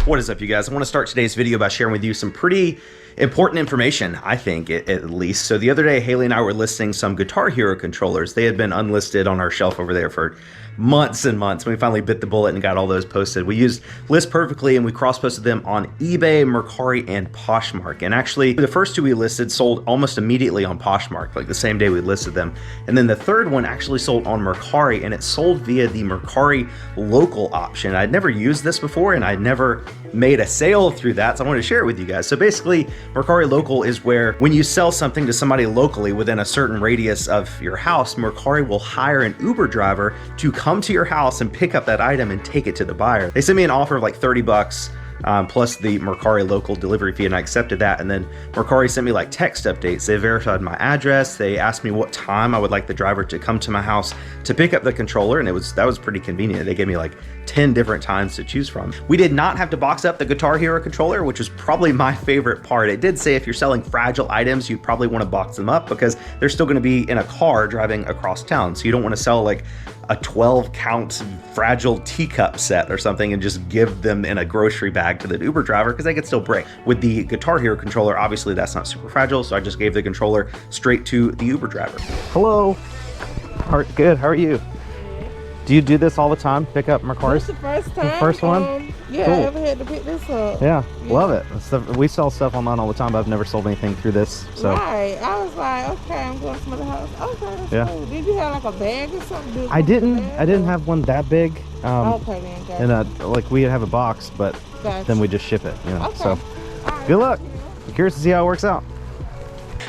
What is up, you guys? I want to start today's video by sharing with you some pretty important information, I think, at least. So the other day, Haley and I were listing some Guitar Hero controllers. They had been unlisted on our shelf over there for months and months. We finally bit the bullet and got all those posted. We used List Perfectly and we cross-posted them on eBay, Mercari, and Poshmark. And actually, the first two we listed sold almost immediately on Poshmark, like the same day we listed them. And then the third one actually sold on Mercari, and it sold via the Mercari local option. I'd never used this before, and I'd never made a sale through that, so I wanted to share it with you guys. So basically, Mercari Local is where when you sell something to somebody locally within a certain radius of your house, Mercari will hire an Uber driver to come to your house and pick up that item and take it to the buyer. They sent me an offer of like 30 bucks. Plus the Mercari local delivery fee, and I accepted that. And then Mercari sent me like text updates. They verified my address. They asked me what time I would like the driver to come to my house to pick up the controller, and that was pretty convenient. They gave me like 10 different times to choose from. We did not have to box up the Guitar Hero controller, which was probably my favorite part. It did say if you're selling fragile items, you probably want to box them up because they're still going to be in a car driving across town. So you don't want to sell like a 12-count fragile teacup set or something and just give them in a grocery bag to the Uber driver because they could still break. With the Guitar Hero controller, obviously that's not super fragile, so I just gave the controller straight to the Uber driver. Hello. Good, how are you? Do you do this all the time? Pick up Mercari? This is the first time. The first one? Yeah, cool. I ever had to pick this up. Yeah, love it. We sell stuff online all the time, but I've never sold anything through this. So. Right. I was like, okay, I'm going to the house. Okay, that's yeah. cool. Did you have like a bag or something? I didn't have one that big. Okay, then. Gotcha. And like we have a box, but Gotcha. then we just ship it, you know. Okay. So Right. good luck. I'm curious to see how it works out.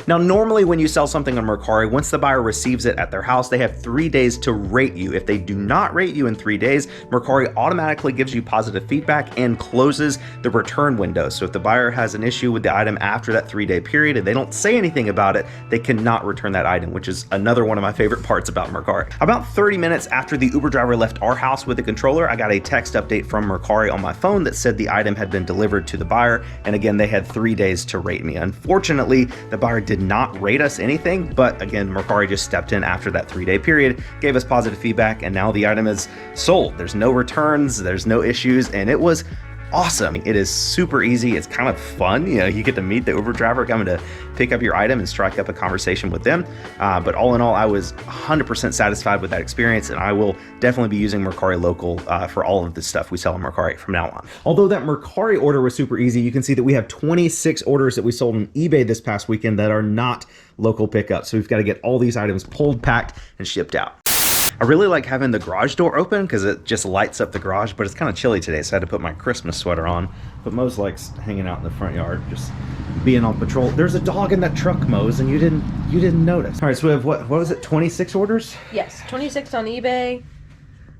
Now, normally when you sell something on Mercari, once the buyer receives it at their house, they have 3 days to rate you. If they do not rate you in 3 days, Mercari automatically gives you positive feedback and closes the return window. So if the buyer has an issue with the item after that 3-day period and they don't say anything about it, they cannot return that item, which is another one of my favorite parts about Mercari. About 30 minutes after the Uber driver left our house with the controller, I got a text update from Mercari on my phone that said the item had been delivered to the buyer. And again, they had 3 days to rate me. Unfortunately, the buyer did not rate us anything, but again, Mercari just stepped in after that 3-day period, gave us positive feedback, and now the item is sold. There's no returns, there's no issues, and it was awesome. It is super easy. It's kind of fun. You know, you get to meet the Uber driver coming to pick up your item and strike up a conversation with them. But all in all, I was 100% satisfied with that experience, and I will definitely be using Mercari Local for all of the stuff we sell on Mercari from now on. Although that Mercari order was super easy, you can see that we have 26 orders that we sold on eBay this past weekend that are not local pickup. So we've got to get all these items pulled, packed, and shipped out. I really like having the garage door open because it just lights up the garage, but it's kind of chilly today, so I had to put my Christmas sweater on. But Mose likes hanging out in the front yard, just being on patrol. There's a dog in that truck, Mose, and you didn't notice. All right, so we have what was it, 26 orders? Yes, 26 on eBay.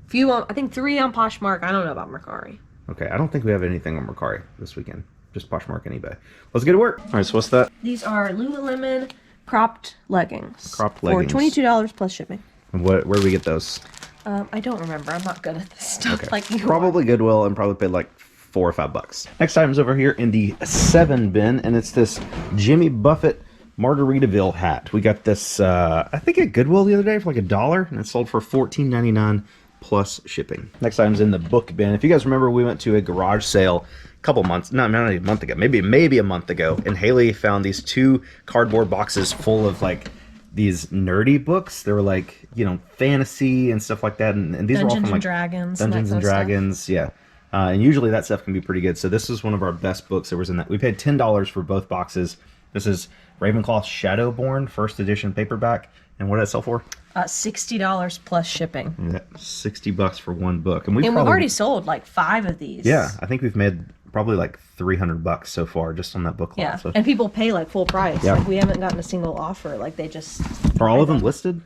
Few on, I think 3 on Poshmark. I don't know about Mercari. Okay, I don't think we have anything on Mercari this weekend. Just Poshmark and eBay. Let's get to work. All right, so what's that? These are Lululemon cropped leggings. Cropped leggings. For $22 plus shipping. Where do we get those? I don't remember. I'm not good at this stuff. Okay. Like you Probably are. Goodwill, and probably paid like $4 or $5. Next item's over here in the 7 bin, and it's this Jimmy Buffett Margaritaville hat. We got this, I think at Goodwill the other day for like $1, and it sold for $14.99 plus shipping. Next item's in the book bin. If you guys remember, we went to a garage sale a couple months, not even a month ago, maybe a month ago, and Haley found these 2 cardboard boxes full of like these nerdy books. They were like, you know, fantasy and stuff like that, and these are all from like Dragons, Dungeons and Dragons, yeah. And usually that stuff can be pretty good. So this is one of our best books that was in that. We paid $10 for both boxes. This is Ravenclaw Shadowborn first edition paperback. And what did it sell for? $60 plus shipping. Yeah, $60 for one book. And we've already sold like 5 of these. Yeah, I think we've made probably like $300 so far just on that book lot. Yeah, so. and people pay like full price. Yeah. Like we haven't gotten a single offer. Like they just... Are all of them listed?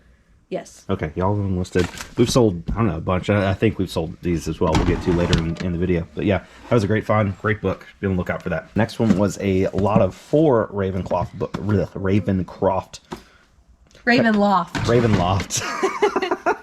Yes. Okay, all of them listed. We've sold, I don't know, a bunch. I think we've sold these as well. We'll get to later in the video. But yeah, that was a great find. Great book. Be on the lookout for that. Next one was a lot of 4 Ravencroft book. Ravencroft. Ravenloft.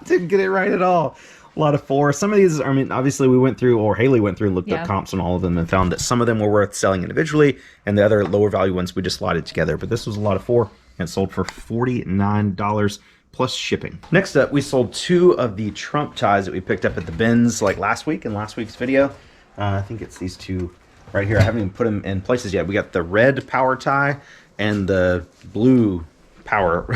Didn't get it right at all. A lot of 4. Some of these, I mean, obviously we went through, or Haley went through and looked up comps on all of them and found that some of them were worth selling individually, and the other lower value ones we just slotted together. But this was a lot of 4. and sold for $49 plus shipping. Next up, we sold 2 of the Trump ties that we picked up at the bins like last week in last week's video. I think it's these two right here. I haven't even put them in places yet. We got the red power tie and the blue power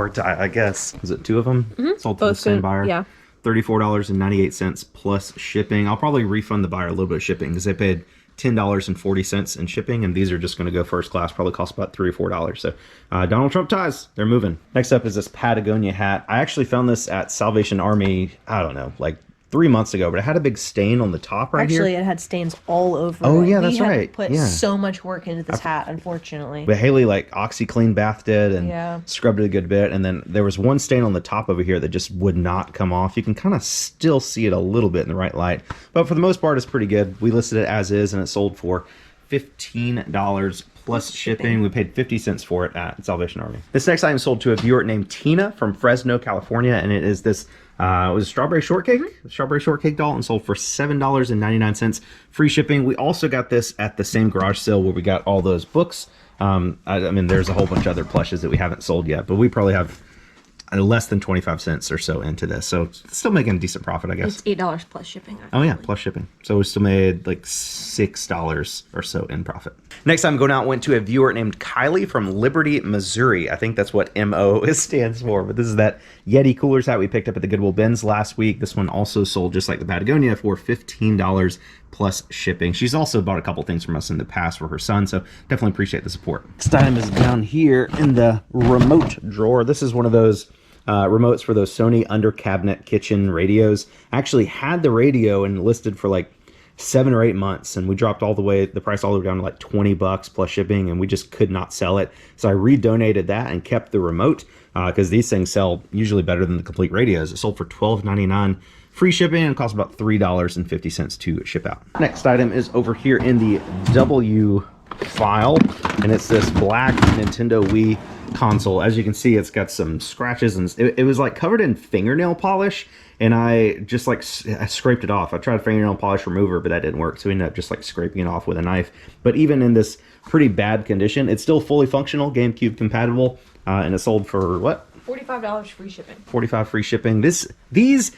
tie, I guess. Is it two of them? Sold to the same buyer. Yeah. $34.98 plus shipping. I'll probably refund the buyer a little bit of shipping because they paid $10.40 in shipping, and these are just going to go first class. Probably cost about $3 or $4. So Donald Trump ties, they're moving. Next up is this Patagonia hat. I actually found this at Salvation Army, I don't know, like 3 months ago, but it had a big stain on the top right here. Actually, it had stains all over. Oh, it. yeah, that's we right. Put Yeah. so much work into this hat, unfortunately. But Haley like OxyClean bathed it and scrubbed it a good bit, and then there was one stain on the top over here that just would not come off. You can kind of still see it a little bit in the right light, but for the most part, it's pretty good. We listed it as is, and it sold for $15 plus shipping. We paid 50 cents for it at Salvation Army. This next item sold to a viewer named Tina from Fresno, California, and it is this it was a strawberry shortcake, doll, and sold for $7.99 free shipping. We also got this at the same garage sale where we got all those books. I mean, there's a whole bunch of other plushes that we haven't sold yet, but we probably have less than 25 cents or so into this, so still making a decent profit, I guess. It's $8 plus shipping. Oh yeah, plus shipping. So we still made like $6 or so in profit. Next time, going out, went to a viewer named Kylie from Liberty, Missouri. I think that's what MO stands for, but this is that Yeti Coolers hat we picked up at the Goodwill bins last week. This one also sold just like the Patagonia for $15 plus shipping. She's also bought a couple things from us in the past for her son, so definitely appreciate the support. Next item is down here in the remote drawer. This is one of those remotes for those Sony under cabinet kitchen radios. I actually had the radio and listed for like 7 or 8 months, and we dropped the price all the way down to like $20 plus shipping, and we just could not sell it. So I redonated that and kept the remote because these things sell usually better than the complete radios. It sold for $12.99 free shipping and cost about $3.50 to ship out. Next item is over here in the W file, and it's this black Nintendo Wii console. As you can see, it's got some scratches, and it was like covered in fingernail polish, and I just like I scraped it off. I tried fingernail polish remover, but that didn't work, so we ended up just like scraping it off with a knife. But even in this pretty bad condition, it's still fully functional, GameCube compatible, and it sold for what? $45 free shipping. $45 free shipping. These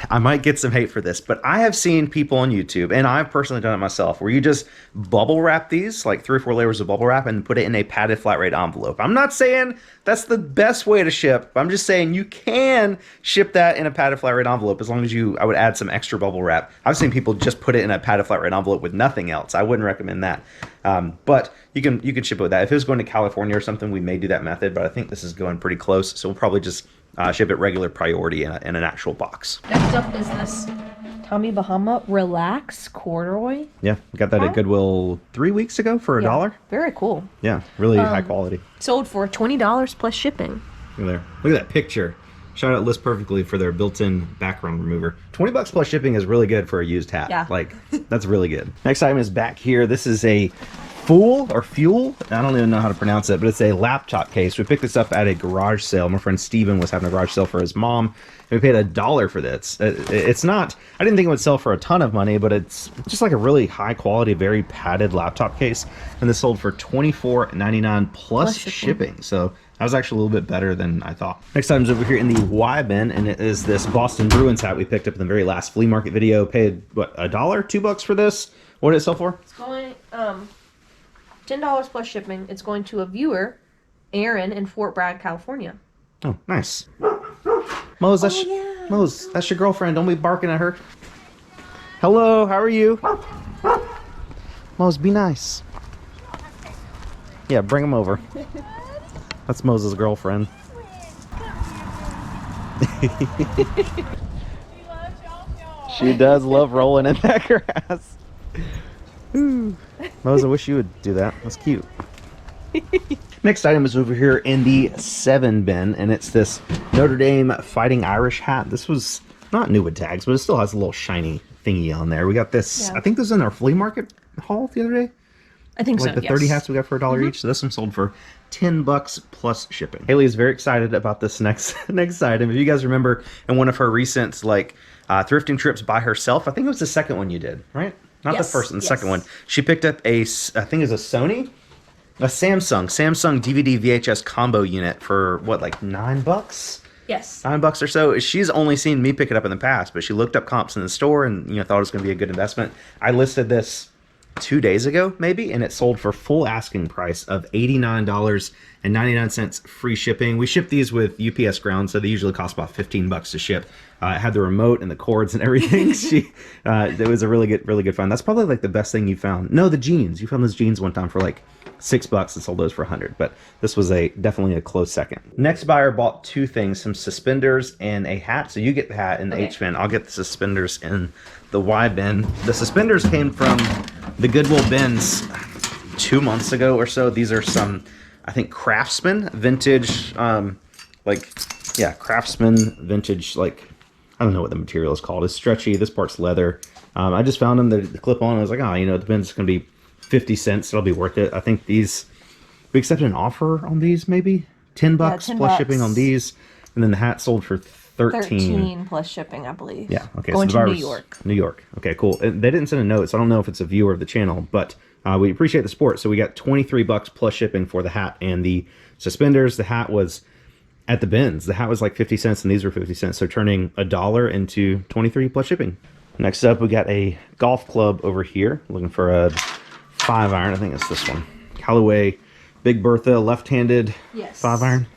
I might get some hate for this, but I have seen people on YouTube, and I've personally done it myself, where you just bubble wrap these, like 3 or 4 layers of bubble wrap, and put it in a padded flat rate envelope. I'm not saying that's the best way to ship. I'm just saying you can ship that in a padded flat rate envelope as long as I would add some extra bubble wrap. I've seen people just put it in a padded flat rate envelope with nothing else. I wouldn't recommend that. But you can ship it with that. If it was going to California or something, we may do that method, but I think this is going pretty close, so we'll probably just ship it regular priority in an actual box. Next up is this Tommy Bahama Relax Corduroy. Yeah, we got that at Goodwill 3 weeks ago for $1. Very cool. Yeah, really high quality. Sold for $20 plus shipping. Look there. Look at that picture. Shout out List Perfectly for their built-in background remover. $20 plus shipping is really good for a used hat. Yeah. Like, that's really good. Next item is back here. This is a Fuel. I don't even know how to pronounce it, but it's a laptop case. We picked this up at a garage sale. My friend Steven was having a garage sale for his mom, and we paid $1 for this. It's not, I didn't think it would sell for a ton of money, but it's just like a really high quality, very padded laptop case. And this sold for $24.99 plus shipping. So that was actually a little bit better than I thought. Next item's over here in the Y bin, and it is this Boston Bruins hat we picked up in the very last flea market video. Paid, what, $1? $2 for this? What did it sell for? It's going, $10 plus shipping. It's going to a viewer, Aaron, in Fort Bragg, California. Oh, nice. Mose, that's your girlfriend. Don't be barking at her. Hello, how are you? Mose, be nice. Yeah, bring him over. That's Mose's girlfriend. She does love rolling in that grass. Ooh. Mose, I wish you would do that. That's cute. Next item is over here in the 7 bin, and it's this Notre Dame Fighting Irish hat. This was not new with tags, but it still has a little shiny thingy on there. We got this, I think this was in our flea market haul the other day. I think like so, the 30 hats we got for $1 each. So this one sold for $10 plus shipping. Haley is very excited about this next item. If you guys remember in one of her recent thrifting trips by herself, I think it was the second one you did, right? Not the first one, the second one. She picked up I think it was a Samsung DVD VHS combo unit for what, like $9? Yes. $9 or so. She's only seen me pick it up in the past, but she looked up comps in the store and thought it was going to be a good investment. I listed this 2 days ago, maybe, and it sold for full asking price of $89.99 free shipping. We ship these with UPS ground, so they usually cost about $15 to ship. It had the remote and the cords and everything. It was a really good find. That's probably like the best thing you found. No, the jeans. You found those jeans one time for like $6 and sold those for $100, but this was definitely a close second. Next buyer bought two things, some suspenders and a hat. So you get the hat in the H bin. I'll get the suspenders in the Y bin. The suspenders came from the Goodwill bins 2 months ago or so. These are some, I think, Craftsman vintage, Craftsman vintage, like, I don't know what the material is called. It's stretchy. This part's leather. I just found them, the clip on. I was like, the bin's going to be 50 cents. It'll be worth it. I think we accepted an offer on these, maybe $10 plus shipping on these. And then the hat sold for 13 plus shipping, I believe. Yeah. Okay. Going to New York. New York. Okay, cool. They didn't send a note, so I don't know if it's a viewer of the channel, but we appreciate the support. So we got $23 plus shipping for the hat and the suspenders. The hat was at the bins. The hat was like 50 cents and these were 50 cents. So turning $1 into 23 plus shipping. Next up, we got a golf club over here. Looking for a 5-iron. I think it's this one. Callaway Big Bertha left-handed 5-iron.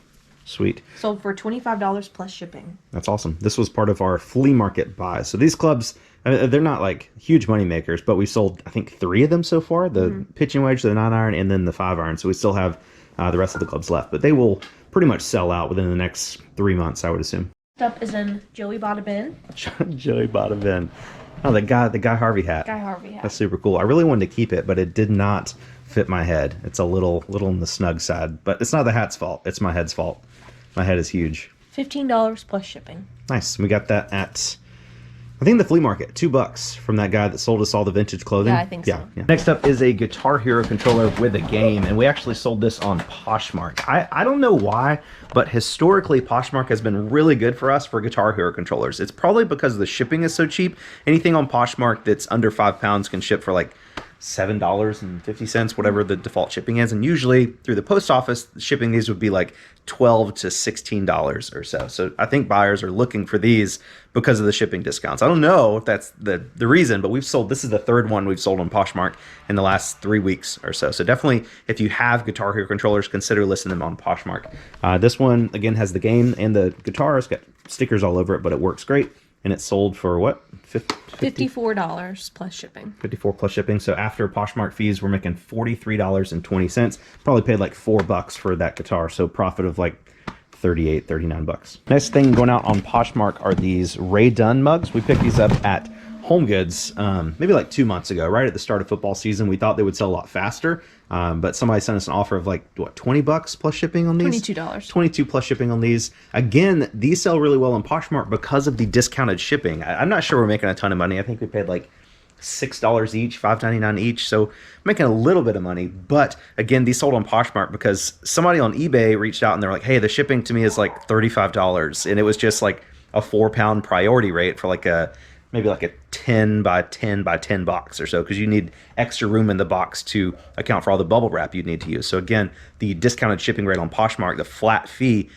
Sweet. Sold for $25 plus shipping. That's awesome. This was part of our flea market buy. So these clubs, they're not like huge money makers, but we sold, I think, 3 of them so far. The pitching wedge, the 9-iron, and then the 5-iron. So we still have the rest of the clubs left. But they will pretty much sell out within the next 3 months, I would assume. Next up is in Joey Bada Ben. Joey Bada Ben. Oh, the Guy Harvey hat. Guy Harvey hat. That's super cool. I really wanted to keep it, but it did not fit my head. It's a little on the snug side, but it's not the hat's fault. It's my head's fault. My head is huge. $15 plus shipping. Nice. We got that at, I think, the flea market. $2 from that guy that sold us all the vintage clothing. Yeah, I think so. Yeah. Next up is a Guitar Hero controller with a game, and we actually sold this on Poshmark. I don't know why, but historically Poshmark has been really good for us for Guitar Hero controllers. It's probably because the shipping is so cheap. Anything on Poshmark that's under 5 pounds can ship for like $7.50, whatever the default shipping is, and usually through the post office shipping these would be like $12 to $16 or so. So I think buyers are looking for these because of the shipping discounts. I don't know if that's the reason, but this is the third one we've sold on Poshmark in the last 3 weeks or so. So definitely, if you have Guitar Hero controllers, consider listing them on Poshmark. This one again has the game and the guitar. It's got stickers all over it, but it works great. And it sold for what? $54 plus shipping. 54 plus shipping. So after Poshmark fees, we're making $43.20. Probably paid like $4 for that guitar. So profit of like $39. Next thing going out on Poshmark are these Dunn Mugs. We picked these up at Home Goods maybe like 2 months ago, right at the start of football season. We thought they would sell a lot faster, but somebody sent us an offer of like, what, $20 plus shipping on these? $22. 22 plus shipping on these. Again, these sell really well on Poshmark because of the discounted shipping. I'm not sure we're making a ton of money. I think we paid like $6 each, $5.99 each, so making a little bit of money. But again, these sold on Poshmark because somebody on eBay reached out and they're like, hey, the shipping to me is like $35, and it was just like a 4-pound priority rate for like maybe like a 10 by 10 by 10 box or so, because you need extra room in the box to account for all the bubble wrap you'd need to use. So again, the discounted shipping rate on Poshmark, the flat fee,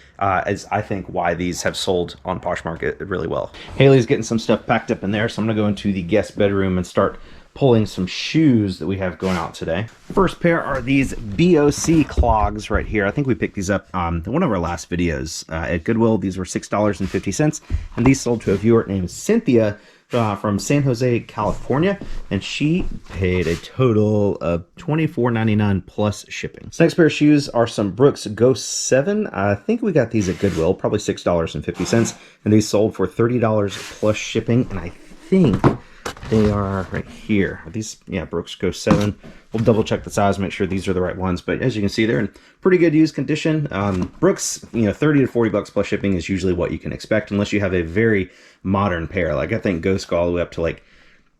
is I think why these have sold on Poshmark really well. Haley's getting some stuff packed up in there, so I'm gonna go into the guest bedroom and start pulling some shoes that we have going out today. First pair are these Boc Clogs right here. I think we picked these up in one of our last videos at Goodwill. These were $6.50, and these sold to a viewer named Cynthia from San Jose, California, and she paid a total of $24.99 plus shipping. So next pair of shoes are some Brooks Ghost 7. I think we got these at Goodwill, probably $6.50, and these sold for $30 plus shipping, and I think they are right here. These, yeah, Brooks Ghost 7. We'll double check the size, make sure these are the right ones. But as you can see, they're in pretty good used condition. Brooks, $30 to $40 plus shipping is usually what you can expect, unless you have a very modern pair. Like I think Ghost go all the way up to like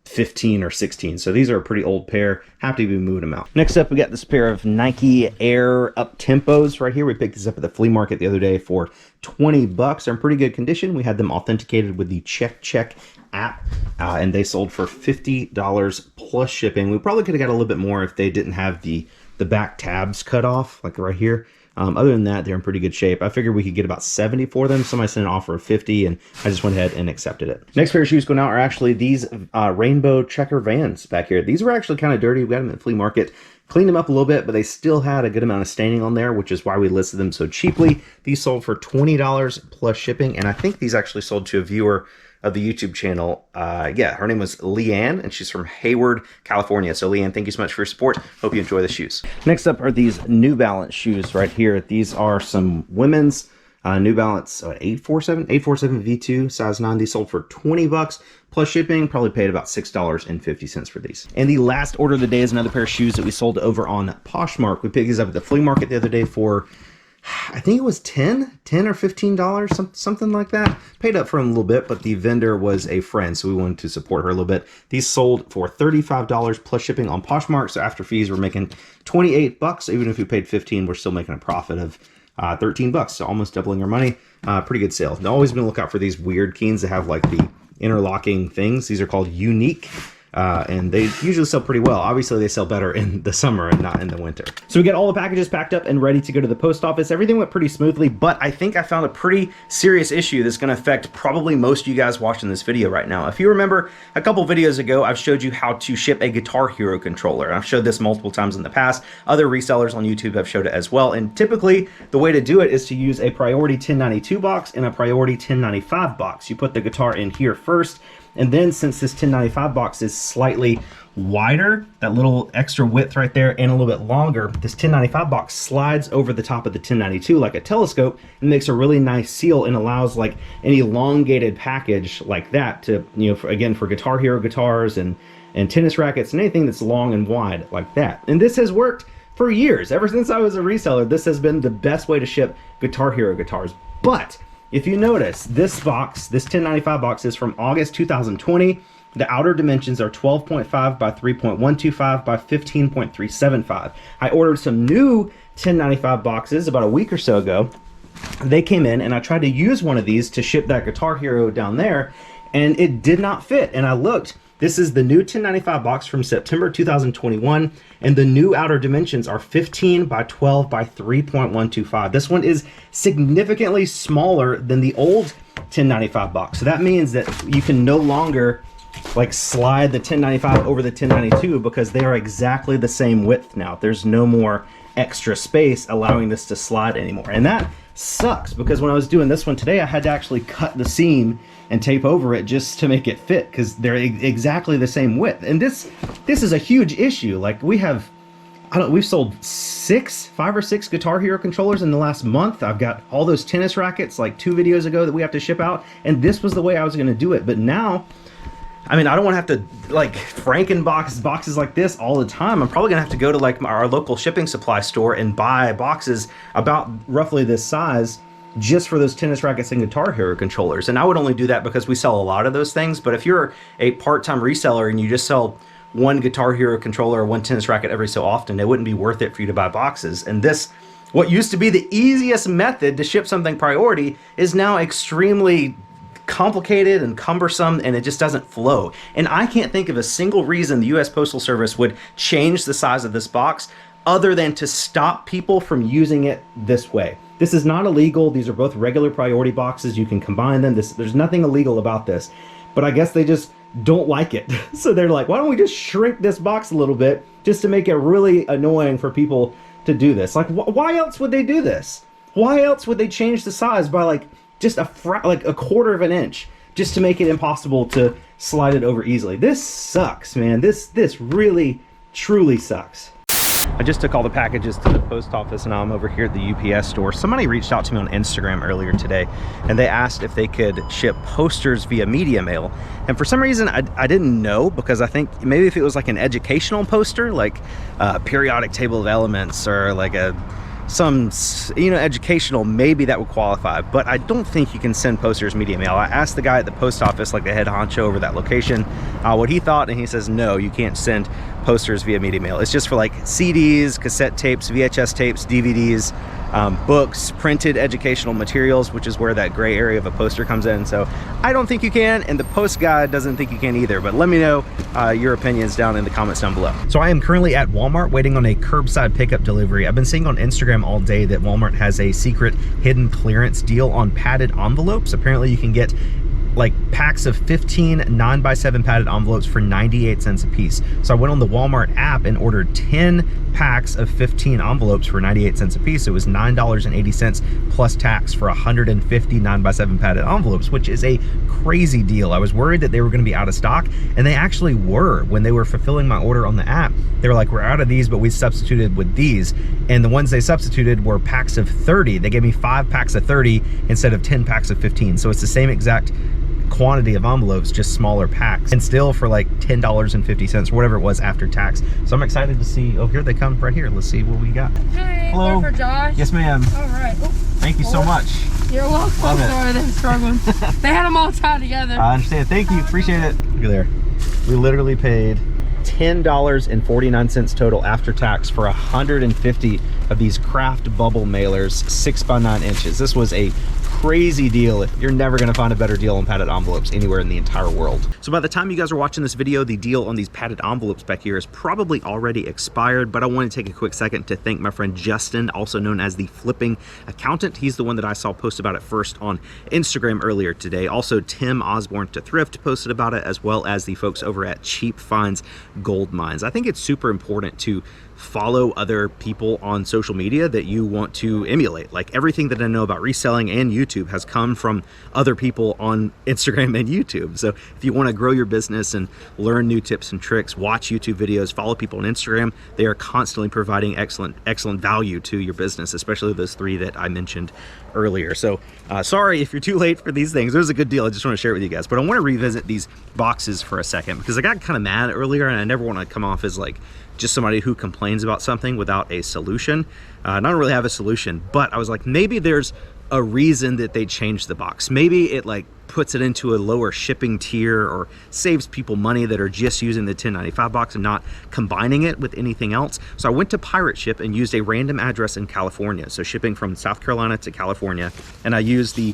15 or 16. So these are a pretty old pair. Happy to be moving them out. Next up, we got this pair of Nike Air Up Tempos right here. We picked these up at the flea market the other day for $20. They're in pretty good condition. We had them authenticated with the Check app, and they sold for $50 plus shipping. We probably could have got a little bit more if they didn't have the back tabs cut off, like right here. Other than that, they're in pretty good shape. I figured we could get about 70 for them. Somebody sent an offer of 50, and I just went ahead and accepted it. Next pair of shoes going out are actually these rainbow checker Vans back here. These were actually kind of dirty. We got them at the flea market. Cleaned them up a little bit, but they still had a good amount of staining on there, which is why we listed them so cheaply. These sold for $20 plus shipping, and I think these actually sold to a viewer of the YouTube channel. Yeah, her name was Leanne, and she's from Hayward, California. So Leanne, thank you so much for your support. Hope you enjoy the shoes. Next up are these New Balance shoes right here. These are some women's New Balance 847 V2 size 9. These sold for $20 plus shipping. Probably paid about $6.50 for these. And the last order of the day is another pair of shoes that we sold over on Poshmark. We picked these up at the flea market the other day for, I think it was $10 or $15, something like that. Paid up for them a little bit, but the vendor was a friend, so we wanted to support her a little bit. These sold for $35 plus shipping on Poshmark, so after fees, we're making $28. Even if we paid $15, we're still making a profit of $13, so almost doubling our money. Pretty good sale. Now, always been on the lookout for these weird Keens that have like the interlocking things. These are called Unique. And they usually sell pretty well. Obviously, they sell better in the summer and not in the winter. So we got all the packages packed up and ready to go to the post office. Everything went pretty smoothly, but I think I found a pretty serious issue that's going to affect probably most of you guys watching this video right now. If you remember, a couple videos ago, I've showed you how to ship a Guitar Hero controller. I've showed this multiple times in the past. Other resellers on YouTube have showed it as well. And typically, the way to do it is to use a priority 1092 box and a priority 1095 box. You put the guitar in here first, and then since this 1095 box is slightly wider, that little extra width right there, and a little bit longer, this 1095 box slides over the top of the 1092 like a telescope and makes a really nice seal and allows like an elongated package like that to, you know, for Guitar Hero guitars and tennis rackets and anything that's long and wide like that. And this has worked for years. Ever since I was a reseller, this has been the best way to ship Guitar Hero guitars. But if you notice, this box, this 1095 box is from August 2020. The outer dimensions are 12.5 by 3.125 by 15.375. I ordered some new 1095 boxes about a week or so ago. They came in and I tried to use one of these to ship that Guitar Hero down there, and it did not fit. And I looked. This is the new 1095 box from September 2021, and the new outer dimensions are 15 by 12 by 3.125. This one is significantly smaller than the old 1095 box. So that means that you can no longer like slide the 1095 over the 1092 because they are exactly the same width now. There's no more extra space allowing this to slide anymore. And that sucks because when I was doing this one today, I had to actually cut the seam and tape over it just to make it fit because they're exactly the same width. And this is a huge issue. Like we've sold 5 or 6 Guitar Hero controllers in the last month. I've got all those tennis rackets like 2 videos ago that we have to ship out, and this was the way I was going to do it. But now, I mean, I don't want to have to like Frankenbox boxes like this all the time. I'm probably gonna have to go to like our local shipping supply store and buy boxes about roughly this size just for those tennis rackets and Guitar Hero controllers. And I would only do that because we sell a lot of those things. But if you're a part-time reseller and you just sell one Guitar Hero controller or one tennis racket every so often, it wouldn't be worth it for you to buy boxes. And this, what used to be the easiest method to ship something priority, is now extremely complicated and cumbersome, and it just doesn't flow. And I can't think of a single reason the US Postal Service would change the size of this box other than to stop people from using it this way. This is not illegal. These are both regular priority boxes. You can combine them. There's nothing illegal about this, but I guess they just don't like it. So they're like, why don't we just shrink this box a little bit just to make it really annoying for people to do this? Like, why else would they do this? Why else would they change the size by like just like a quarter of an inch just to make it impossible to slide it over easily? This sucks, man. This really, truly sucks. I just took all the packages to the post office, and now I'm over here at the UPS store. Somebody reached out to me on Instagram earlier today, and they asked if they could ship posters via media mail. And for some reason, I didn't know, because I think maybe if it was like an educational poster, like a periodic table of elements or like some, you know, educational, maybe that would qualify. But I don't think you can send posters media mail. I asked the guy at the post office, like the head honcho over that location, what he thought, and he says no, you can't send posters via media mail. It's just for like CDs, cassette tapes, VHS tapes, DVDs, books, printed educational materials, which is where that gray area of a poster comes in. So I don't think you can, and the post guide doesn't think you can either, but let me know your opinions down in the comments down below. So I am currently at Walmart waiting on a curbside pickup delivery. I've been seeing on Instagram all day that Walmart has a secret hidden clearance deal on padded envelopes. Apparently you can get like packs of 15 9x7 padded envelopes for 98 cents a piece. So I went on the Walmart app and ordered 10 packs of 15 envelopes for 98 cents a piece. It was $9.80 plus tax for 150 9x7 padded envelopes, which is a crazy deal. I was worried that they were going to be out of stock, and they actually were. When they were fulfilling my order on the app, they were like, we're out of these, but we substituted with these. And the ones they substituted were packs of 30. They gave me 5 packs of 30 instead of 10 packs of 15. So it's the same exact quantity of envelopes, just smaller packs, and still for like $10.50, whatever it was after tax. So I'm excited to see. Oh, here they come right here. Let's see what we got. Hey, hello. for Josh. Yes, ma'am. All right. Oh, thank you so much. You're welcome. Love it. Sorry, they're struggling. They had them all tied together. I understand. Thank you. Appreciate it. Look at there. We literally paid $10.49 total after tax for 150 of these craft bubble mailers, 6 by 9 inches. This was a crazy deal. You're never going to find a better deal on padded envelopes anywhere in the entire world. So by the time you guys are watching this video, the deal on these padded envelopes back here is probably already expired, but I want to take a quick second to thank my friend Justin, also known as the Flipping Accountant. He's the one that I saw post about it first on Instagram earlier today. Also, Tim Osborne to Thrift posted about it, as well as the folks over at Cheap Finds Gold Mines. I think it's super important to follow other people on social media that you want to emulate. Like everything that I know about reselling and YouTube has come from other people on Instagram and YouTube. So if you want to grow your business and learn new tips and tricks, watch YouTube videos, follow people on Instagram. They are constantly providing excellent value to your business, especially those 3 that I mentioned earlier. So sorry if you're too late for these things. It was a good deal. I just want to share it with you guys, but I want to revisit these boxes for a second because I got kind of mad earlier, and I never want to come off as like just somebody who complains about something without a solution. I don't really have a solution, but I was like, maybe there's a reason that they changed the box. Maybe it like puts it into a lower shipping tier or saves people money that are just using the $10.95 box and not combining it with anything else. So I went to Pirate Ship and used a random address in California. So shipping from South Carolina to California. And I used the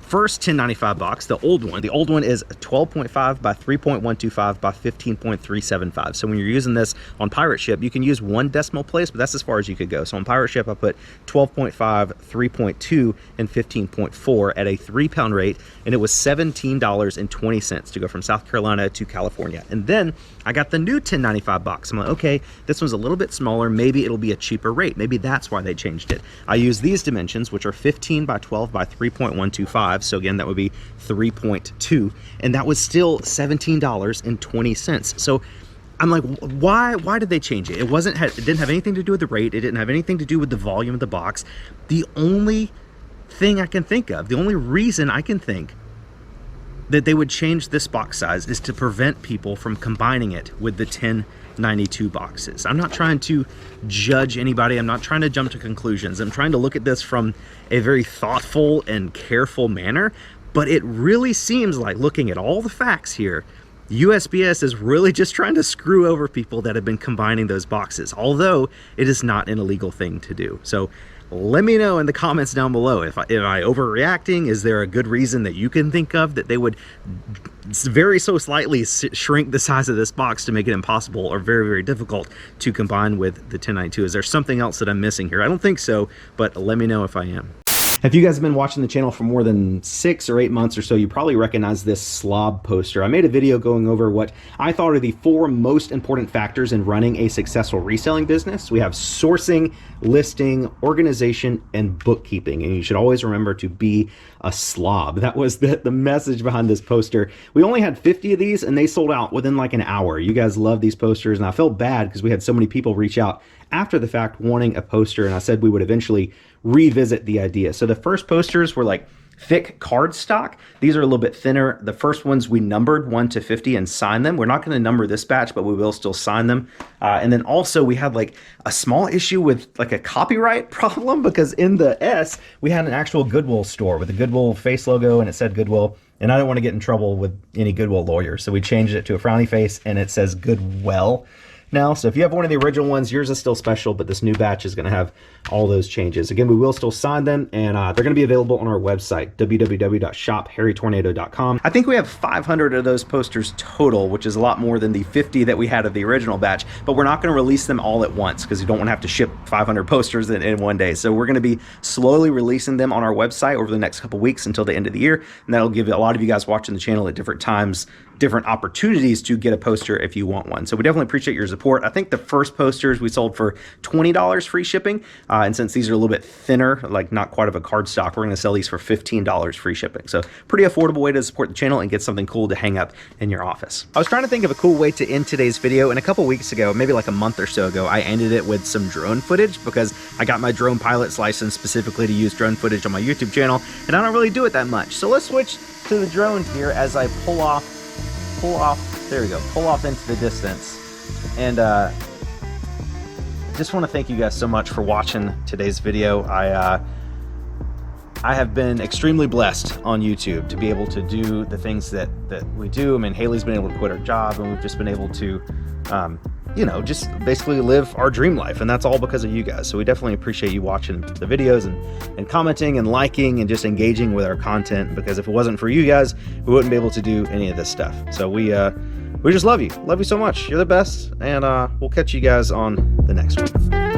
first $10.95 box, the old one. The old one is 12.5 by 3.125 by 15.375. So when you're using this on Pirate Ship, you can use 1 decimal place, but that's as far as you could go. So on Pirate Ship, I put 12.5, 3.2, and 15.4 at a 3-pound rate, and it was $17.20 to go from South Carolina to California. And then I got the new $10.95 box. I'm like, okay, this one's a little bit smaller. Maybe it'll be a cheaper rate. Maybe that's why they changed it. I use these dimensions, which are 15 by 12 by 3.125. So again, that would be 3.2, and that was still $17.20. So I'm like, why did they change it? It didn't have anything to do with the rate. It didn't have anything to do with the volume of the box. The only thing I can think of, the only reason I can think that they would change this box size is to prevent people from combining it with the 1092 boxes. I'm not trying to judge anybody. I'm not trying to jump to conclusions. I'm trying to look at this from a very thoughtful and careful manner, but it really seems like, looking at all the facts here, USPS is really just trying to screw over people that have been combining those boxes, although it is not an illegal thing to do. So let me know in the comments down below. Am I overreacting? Is there a good reason that you can think of that they would very so slightly shrink the size of this box to make it impossible or very, very difficult to combine with the 1092? Is there something else that I'm missing here? I don't think so, but let me know if I am. If you guys have been watching the channel for more than 6 or 8 months or so, you probably recognize this slob poster. I made a video going over what I thought are the 4 most important factors in running a successful reselling business. We have sourcing, listing, organization, and bookkeeping. And you should always remember to be a slob. That was the message behind this poster. We only had 50 of these, and they sold out within like an hour. You guys love these posters, and I felt bad because we had so many people reach out after the fact wanting a poster, and I said we would eventually revisit the idea. So the first posters were like thick cardstock. These are a little bit thinner. The first ones we numbered 1 to 50 and signed them. We're not going to number this batch, but we will still sign them. And then also we had like a small issue with like a copyright problem, because in the S we had an actual Goodwill store with a Goodwill face logo, and it said Goodwill. And I don't want to get in trouble with any Goodwill lawyers, so we changed it to a frowny face, and it says Goodwill. now. So if you have one of the original ones, yours is still special, but this new batch is going to have all those changes. Again, we will still sign them, and they're going to be available on our website, www.shophairytornado.com. I think we have 500 of those posters total, which is a lot more than the 50 that we had of the original batch, but we're not going to release them all at once because you don't want to have to ship 500 posters in one day. So we're going to be slowly releasing them on our website over the next couple weeks until the end of the year, and that'll give a lot of you guys watching the channel at different times different opportunities to get a poster if you want one. So we definitely appreciate your support. I think the first posters we sold for $20 free shipping, and since these are a little bit thinner, like not quite of a cardstock, we're going to sell these for $15 free shipping. So pretty affordable way to support the channel and get something cool to hang up in your office. I was trying to think of a cool way to end today's video, and a couple weeks ago, maybe like a month or so ago, I ended it with some drone footage because I got my drone pilot's license specifically to use drone footage on my YouTube channel, and I don't really do it that much. So let's switch to the drone here as I pull off, there we go, pull off into the distance. And just want to thank you guys so much for watching today's video. I have been extremely blessed on YouTube to be able to do the things that we do. I mean, Haley's been able to quit her job, and we've just been able to you know, just basically live our dream life, and that's all because of you guys. So we definitely appreciate you watching the videos and commenting and liking and just engaging with our content, because if it wasn't for you guys, we wouldn't be able to do any of this stuff. So we just love you so much. You're the best, and we'll catch you guys on the next one.